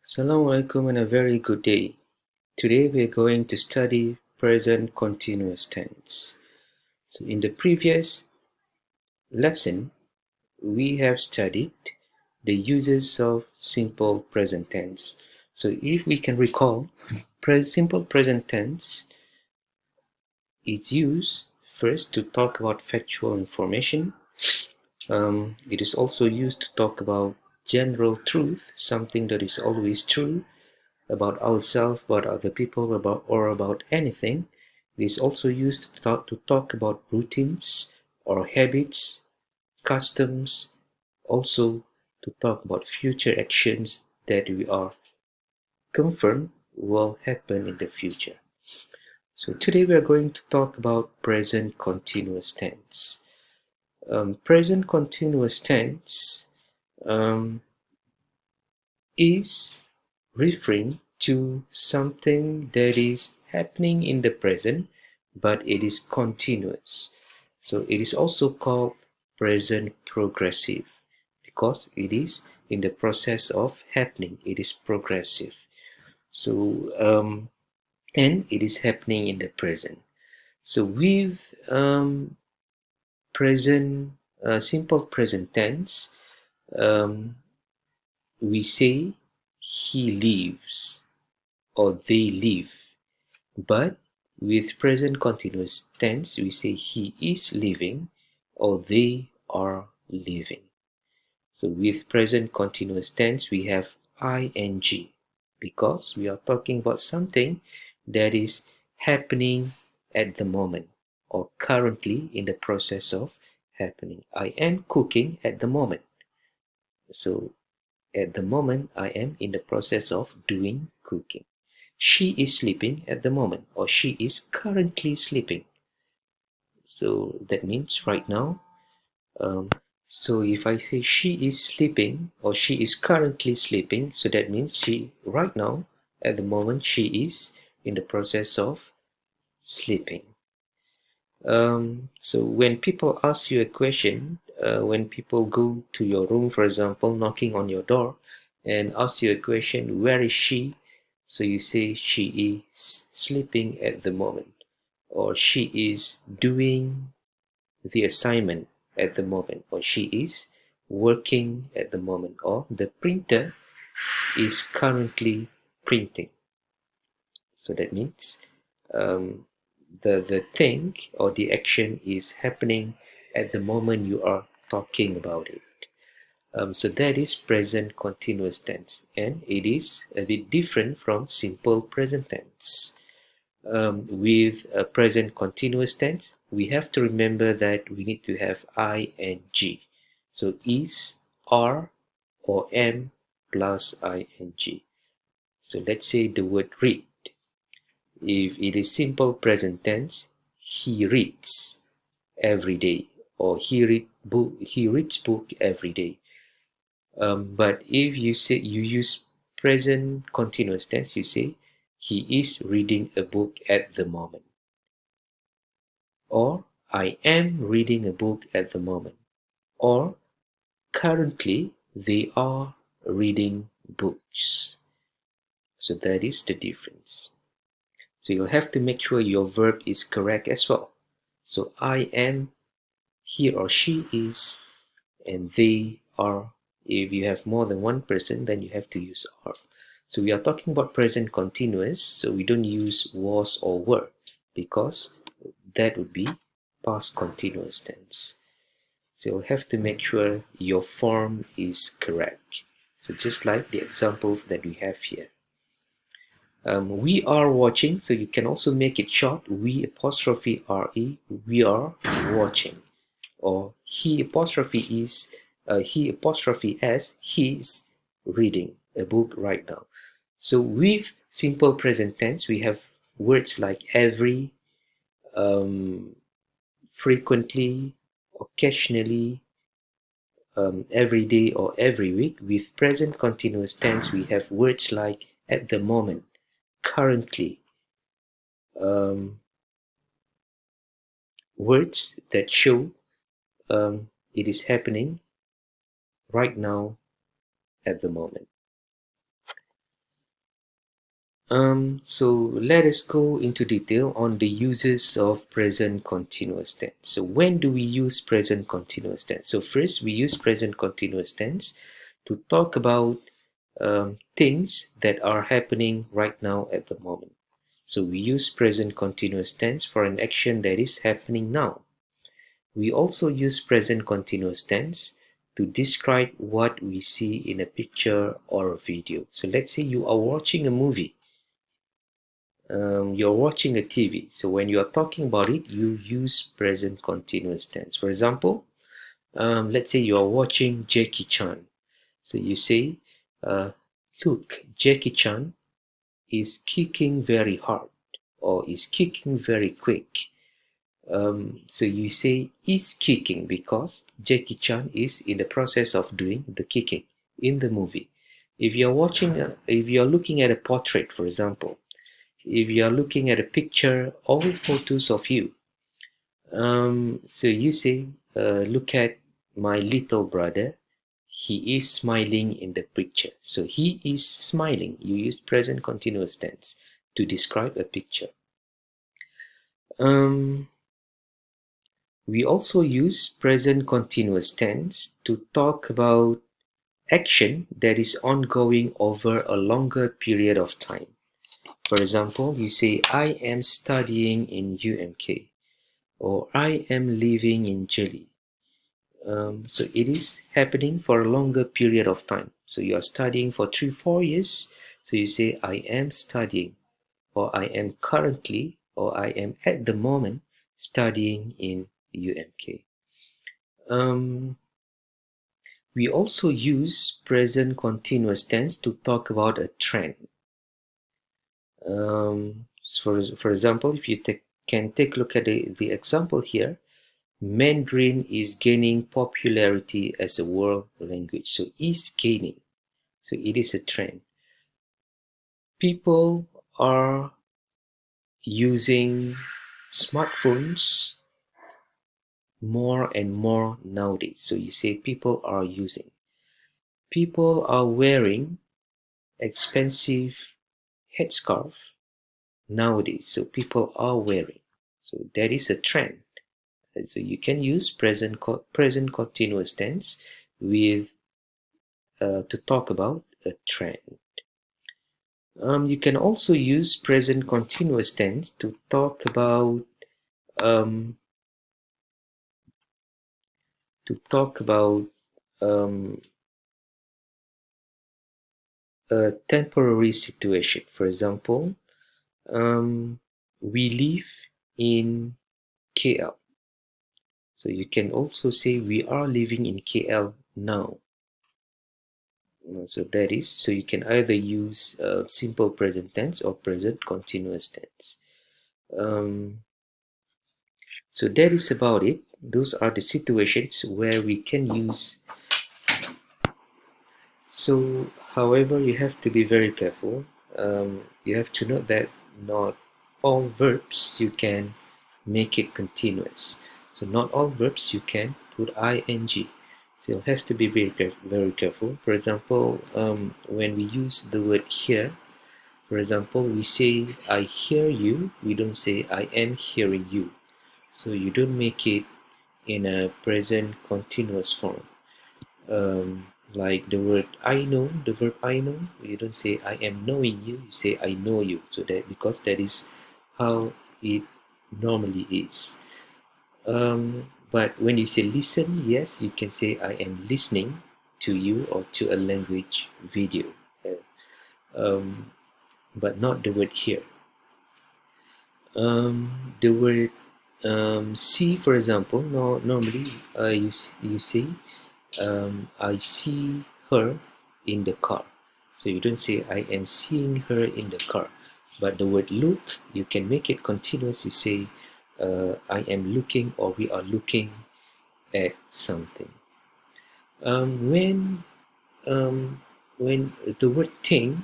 Assalamu alaikum and a very good day. Today we are going to study present continuous tense. So in the previous lesson, we have studied the uses of simple present tense. So if we can recall, simple present tense is used first to talk about factual information. It is also used to talk about general truth, something that is always true about ourselves, about other people, about anything. It is also used to talk about routines or habits, customs, also to talk about future actions that we are confirmed will happen in the future. So today we are going to talk about present continuous tense. Present continuous tense is referring to something that is happening in the present, but it is continuous. So it is also called present progressive because it is in the process of happening. It is progressive. So, and it is happening in the present. So with present, simple present tense, um, we say he lives or they live. But with present continuous tense, we say he is living or they are living. So with present continuous tense, we have ing because we are talking about something that is happening at the moment or currently in the process of happening. I am cooking at the moment. So at the moment, I am in the process of doing cooking. She is sleeping at the moment, or she is currently sleeping. So that means right now. Um, so if I say she is sleeping or she is currently sleeping, so that means she right now, at the moment, she is in the process of sleeping. So when people ask you a question, when people go to your room, for example, knocking on your door and ask you a question, where is she? So you say she is sleeping at the moment, or she is doing the assignment at the moment, or she is working at the moment, or the printer is currently printing. So that means um, the thing or the action is happening at the moment you are talking about it. So that is present continuous tense, and it is a bit different from simple present tense. With a present continuous tense, we have to remember that we need to have ing. So is, are, or am plus ing. So let's say the word read. If it is simple present tense, he reads every day, or he reads book every day. But if you say you use present continuous tense, you say he is reading a book at the moment, or I am reading a book at the moment, or currently they are reading books. So that is the difference. So you'll have to make sure your verb is correct as well. So I am, he or she is, and they are. If you have more than one person, then you have to use are. So we are talking about present continuous, so we don't use was or were because that would be past continuous tense. So you'll have to make sure your form is correct. So just like the examples that we have here. We are watching, so you can also make it short. We apostrophe re, we are watching. Or he apostrophe is, he apostrophe s, he's reading a book right now. So with simple present tense, we have words like every, frequently, occasionally, every day, or every week. With present continuous tense, we have words like at the moment, currently, um, words that show it is happening right now at the moment. So let us go into detail on the uses of present continuous tense. So when do we use present continuous tense? So first, we use present continuous tense to talk about things that are happening right now at the moment. So we use present continuous tense for an action that is happening now. We also use present continuous tense to describe what we see in a picture or a video. So let's say you are watching a movie. You're watching a TV. So when you are talking about it, you use present continuous tense. For example, let's say you are watching Jackie Chan. So you say, look, Jackie Chan is kicking very hard or is kicking very quick. So you say is kicking because Jackie Chan is in the process of doing the kicking in the movie. If you're looking at a portrait, for example, if you are looking at a picture or photos of you, so you say, look at my little brother. He is smiling in the picture. So he is smiling. You use present continuous tense to describe a picture. We also use present continuous tense to talk about action that is ongoing over a longer period of time. For example, you say, I am studying in UMK, or I am living in Chile. So it is happening for a longer period of time. So you are studying for 3-4 years. So you say, I am studying, or I am currently, or I am at the moment studying in UMK. We also use present continuous tense to talk about a trend. For example, if you can take a look at the example here, Mandarin is gaining popularity as a world language. So is gaining. So it is a trend. People are using smartphones more and more nowadays. So you say people are using. People are wearing expensive headscarf nowadays. So people are wearing. So that is a trend. And so you can use present continuous tense with to talk about a trend. You can also use present continuous tense to talk about um, to talk about um, a temporary situation. For example, we live in KL. So you can also say we are living in KL now. So that is, so you can either use simple present tense or present continuous tense. So that is about it. Those are the situations where we can use. So, however, you have to be very careful. You have to note that not all verbs you can make it continuous. So not all verbs you can put ing. So you'll have to be very careful. For example, when we use the word hear, for example, we say I hear you. We don't say I am hearing you. So you don't make it in a present continuous form. Like the word I know, the verb I know, you don't say I am knowing you, you say I know you. So that because that is how it normally is. But when you say listen, yes, you can say I am listening to you or to a language video, um, but not the word here. The word see, for example, normally you say I see her in the car. So you don't say I am seeing her in the car. But the word look, you can make it continuous. You say I am looking or we are looking at something. Um, when when the word think,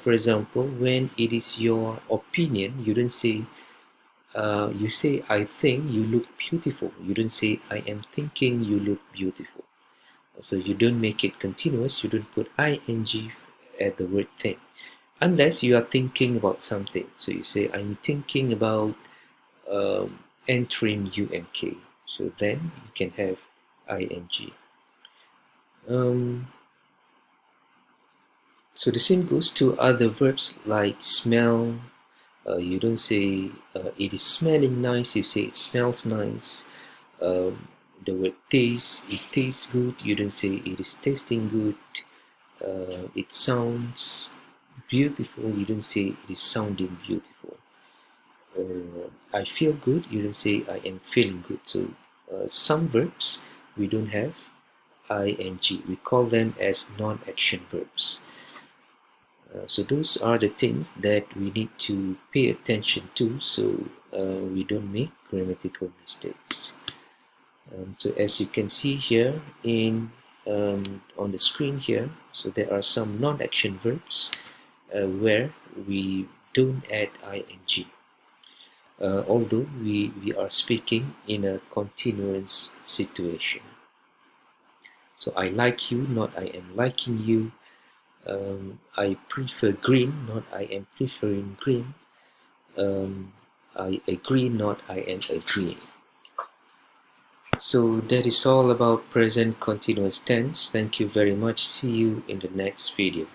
for example, when it is your opinion, you don't say you say I think you look beautiful. You don't say I am thinking you look beautiful. So you don't make it continuous, you don't put ing at the word thing. unless you are thinking about something. So you say, I'm thinking about entering UMK. So then you can have ing. So the same goes to other verbs like smell. You don't say it is smelling nice, you say it smells nice. The word taste, it tastes good, you don't say it is tasting good. It sounds beautiful, you don't say it is sounding beautiful. I feel good, you don't say I am feeling good. So some verbs we don't have ing, we call them as non-action verbs. So those are the things that we need to pay attention to, so we don't make grammatical mistakes. So as you can see here on the screen here, so there are some non-action verbs where we don't add ing, although we are speaking in a continuous situation. So I like you, not I am liking you. I prefer green, not I am preferring green. I agree, not I am agreeing. So that is all about present continuous tense. Thank you very much. See you in the next video.